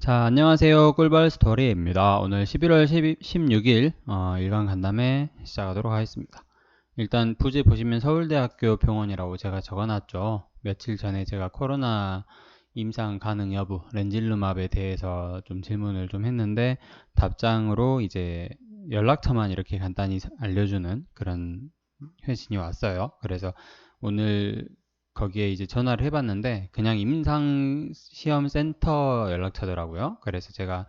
자, 안녕하세요. 꿀벌 스토리입니다. 오늘 11월 16일 일간 간담회 시작하도록 하겠습니다. 일단 부제 보시면 서울대학교 병원이라고 제가 적어놨죠. 며칠 전에 제가 코로나 임상 가능 여부, 렌질루맙에 대해서 좀 질문을 좀 했는데 답장으로 이제 연락처만 이렇게 간단히 알려주는 그런 회신이 왔어요. 그래서 오늘 거기에 이제 전화를 해봤는데 그냥 임상시험센터 연락처더라고요. 그래서 제가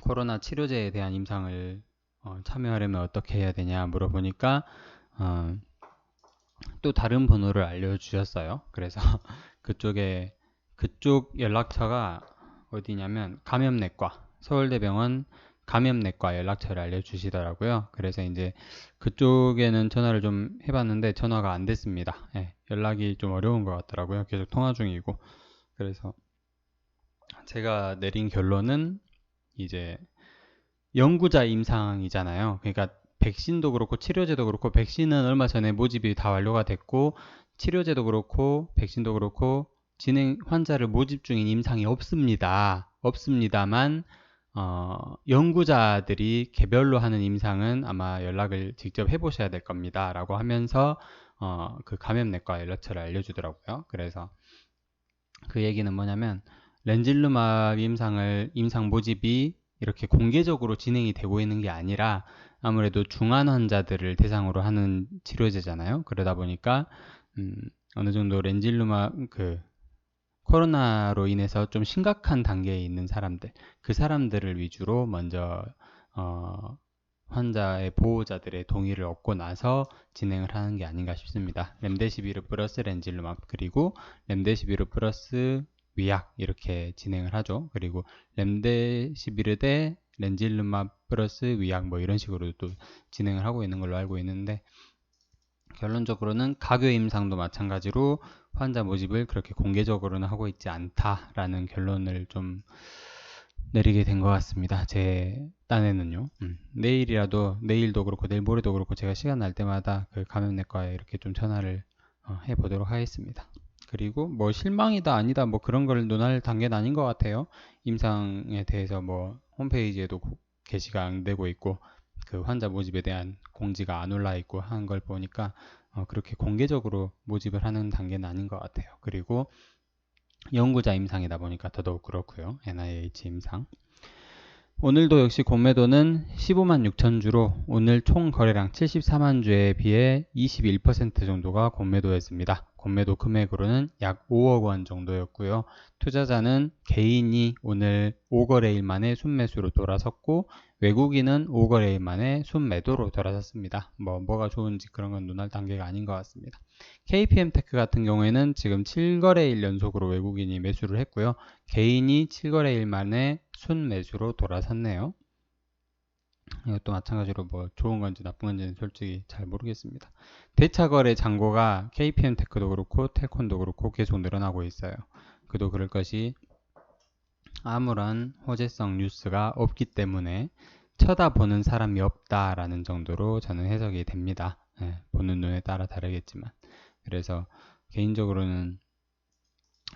코로나 치료제에 대한 임상을 참여하려면 어떻게 해야 되냐 물어보니까 또 다른 번호를 알려주셨어요. 그래서 그쪽 연락처가 어디냐면 감염내과, 서울대병원 감염내과 연락처를 알려주시더라고요. 그래서 이제 그쪽에는 전화를 좀 해봤는데 전화가 안 됐습니다. 예, 연락이 좀 어려운 것 같더라고요. 계속 통화 중이고. 그래서 제가 내린 결론은 이제 연구자 임상이잖아요. 그러니까 백신도 그렇고 치료제도 그렇고, 백신은 얼마 전에 모집이 다 완료가 됐고 치료제도 그렇고 백신도 그렇고 환자를 모집 중인 임상이 없습니다만 연구자들이 개별로 하는 임상은 아마 연락을 직접 해보셔야 될 겁니다 라고 하면서 그 감염내과 연락처를 알려주더라고요. 그래서 그 얘기는 뭐냐면 렌질루맙 임상 모집이 이렇게 공개적으로 진행이 되고 있는 게 아니라 아무래도 중환 환자들을 대상으로 하는 치료제잖아요. 그러다 보니까 어느 정도 렌질루맙 코로나로 인해서 좀 심각한 단계에 있는 사람들, 그 사람들을 위주로 먼저 환자의 보호자들의 동의를 얻고 나서 진행을 하는 게 아닌가 싶습니다. 렘데시비르 플러스 렌질루맙, 그리고 렘데시비르 플러스 위약, 이렇게 진행을 하죠. 그리고 렘데시비르 대 렌질루맙 플러스 위약, 뭐 이런 식으로 또 진행을 하고 있는 걸로 알고 있는데, 결론적으로는 가교 임상도 마찬가지로 환자 모집을 그렇게 공개적으로는 하고 있지 않다라는 결론을 좀 내리게 된 것 같습니다. 제 딴에는요. 내일도 그렇고 내일 모레도 그렇고 제가 시간 날 때마다 그 감염내과에 이렇게 좀 전화를 해보도록 하겠습니다. 그리고 뭐 실망이다 아니다 뭐 그런 걸 논할 단계는 아닌 것 같아요. 임상에 대해서 뭐 홈페이지에도 게시가 안 되고 있고 그 환자 모집에 대한 공지가 안 올라 있고 하는 걸 보니까 그렇게 공개적으로 모집을 하는 단계는 아닌 것 같아요. 그리고 연구자 임상이다 보니까 더더욱 그렇고요. NIH 임상. 오늘도 역시 공매도는 15만 6천 주로 오늘 총 거래량 74만 주에 비해 21% 정도가 공매도였습니다. 공매도 금액으로는 약 5억 원 정도였고요. 투자자는 개인이 오늘 5거래일 만에 순매수로 돌아섰고 외국인은 5거래일 만에 순매도로 돌아섰습니다. 뭐가 좋은지 그런 건 논할 단계가 아닌 것 같습니다. KPM테크 같은 경우에는 지금 7거래일 연속으로 외국인이 매수를 했고요. 개인이 7거래일 만에 순매수로 돌아섰네요. 이것도 마찬가지로 뭐 좋은 건지 나쁜 건지는 솔직히 잘 모르겠습니다. 대차거래 잔고가 KPM테크도 그렇고 텔콘도 그렇고 계속 늘어나고 있어요. 그도 그럴 것이 아무런 호재성 뉴스가 없기 때문에 쳐다보는 사람이 없다라는 정도로 저는 해석이 됩니다. 보는 눈에 따라 다르겠지만. 그래서 개인적으로는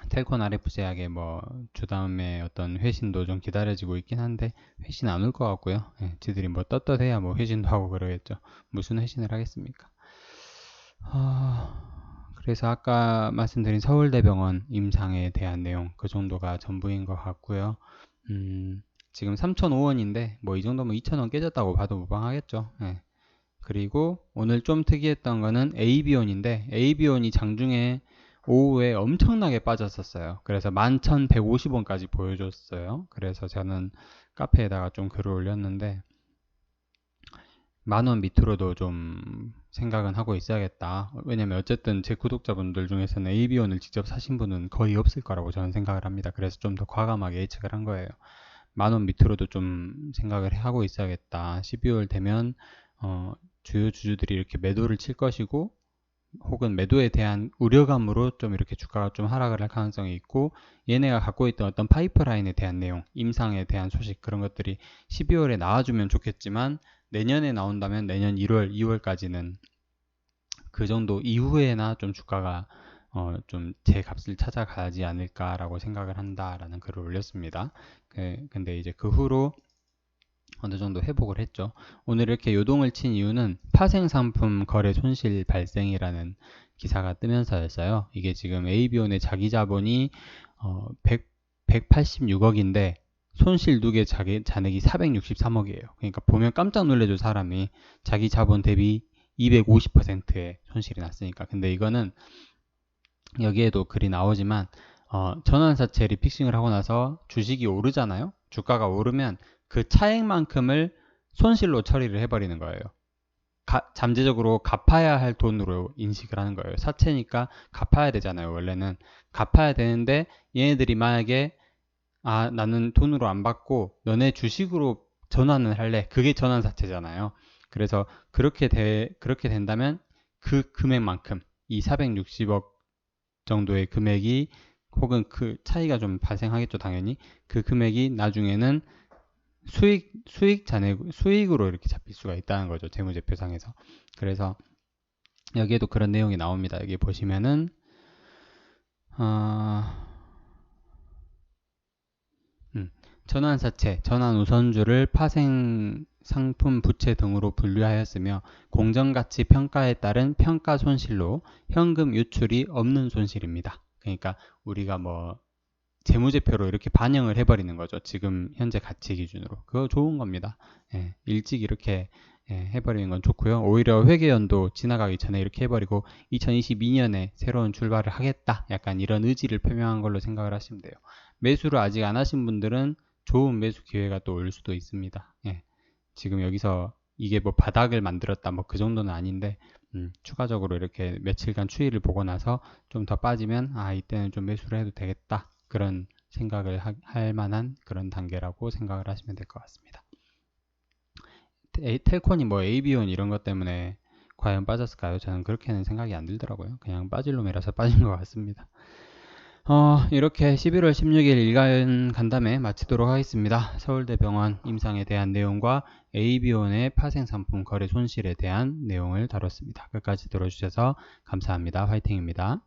텔콘 RF 제약의 뭐 주다음에 어떤 회신도 좀 기다려지고 있긴 한데 회신 안 올 것 같고요. 지들이 뭐 떳떳해야 뭐 회신도 하고 그러겠죠. 무슨 회신을 하겠습니까? 그래서 아까 말씀드린 서울대병원 임상에 대한 내용 그 정도가 전부인 것 같고요. 지금 3,005원인데 뭐 이 정도면 2,000원 깨졌다고 봐도 무방하겠죠. 그리고 오늘 좀 특이했던 거는 AB온인데 AB온이 장중에 오후에 엄청나게 빠졌었어요. 그래서 11,150원까지 보여줬어요. 그래서 저는 카페에다가 좀 글을 올렸는데 10,000원 밑으로도 좀 생각은 하고 있어야겠다. 왜냐면 어쨌든 제 구독자분들 중에서는 AB온을 직접 사신 분은 거의 없을 거라고 저는 생각을 합니다. 그래서 좀 더 과감하게 예측을 한 거예요. 10,000원 밑으로도 좀 생각을 하고 있어야겠다. 12월 되면 주요 주주들이 이렇게 매도를 칠 것이고 혹은 매도에 대한 우려감으로 좀 이렇게 주가가 좀 하락을 할 가능성이 있고 얘네가 갖고 있던 어떤 파이프라인에 대한 내용, 임상에 대한 소식 그런 것들이 12월에 나와주면 좋겠지만 내년에 나온다면 내년 1월, 2월까지는 그 정도 이후에나 좀 주가가 좀 제 값을 찾아가지 않을까라고 생각을 한다라는 글을 올렸습니다. 근데 이제 그 후로 어느 정도 회복을 했죠. 오늘 이렇게 요동을 친 이유는 파생상품 거래 손실 발생이라는 기사가 뜨면서였어요. 이게 지금 AB온의 자기 자본이 186억인데 손실 누계 잔액이 463억이에요. 그러니까 보면 깜짝 놀래죠, 사람이. 자기 자본 대비 250%의 손실이 났으니까. 근데 이거는 여기에도 글이 나오지만 전환사채 리픽싱을 하고 나서 주식이 오르잖아요. 주가가 오르면 그 차액만큼을 손실로 처리를 해버리는 거예요. 잠재적으로 갚아야 할 돈으로 인식을 하는 거예요. 사채니까 갚아야 되잖아요. 원래는 갚아야 되는데 얘네들이 만약에 나는 돈으로 안 받고 너네 주식으로 전환을 할래. 그게 전환사채잖아요. 그래서 그렇게 된다면 그 금액만큼 이 460억 정도의 금액이 혹은 그 차이가 좀 발생하겠죠, 당연히. 그 금액이 나중에는 수익으로 이렇게 잡힐 수가 있다는 거죠, 재무제표상에서. 그래서 여기에도 그런 내용이 나옵니다. 여기 보시면은 전환사채, 전환우선주를 파생 상품 부채 등으로 분류하였으며 공정가치 평가에 따른 평가 손실로 현금 유출이 없는 손실입니다. 그러니까 우리가 재무제표로 이렇게 반영을 해버리는 거죠. 지금 현재 가치 기준으로. 그거 좋은 겁니다. 일찍 이렇게 해버리는 건 좋고요. 오히려 회계연도 지나가기 전에 이렇게 해버리고 2022년에 새로운 출발을 하겠다. 약간 이런 의지를 표명한 걸로 생각을 하시면 돼요. 매수를 아직 안 하신 분들은 좋은 매수 기회가 또 올 수도 있습니다. 지금 여기서 이게 바닥을 만들었다 그 정도는 아닌데 추가적으로 이렇게 며칠간 추이를 보고 나서 좀 더 빠지면 이때는 좀 매수를 해도 되겠다. 그런 생각을 할 만한 그런 단계라고 생각을 하시면 될 것 같습니다. 텔콘이 AB온 이런 것 때문에 과연 빠졌을까요? 저는 그렇게는 생각이 안 들더라고요. 그냥 빠질 놈이라서 빠진 것 같습니다. 이렇게 11월 16일 일간 간담회 마치도록 하겠습니다. 서울대병원 임상에 대한 내용과 AB온의 파생상품 거래 손실에 대한 내용을 다뤘습니다. 끝까지 들어주셔서 감사합니다. 화이팅입니다.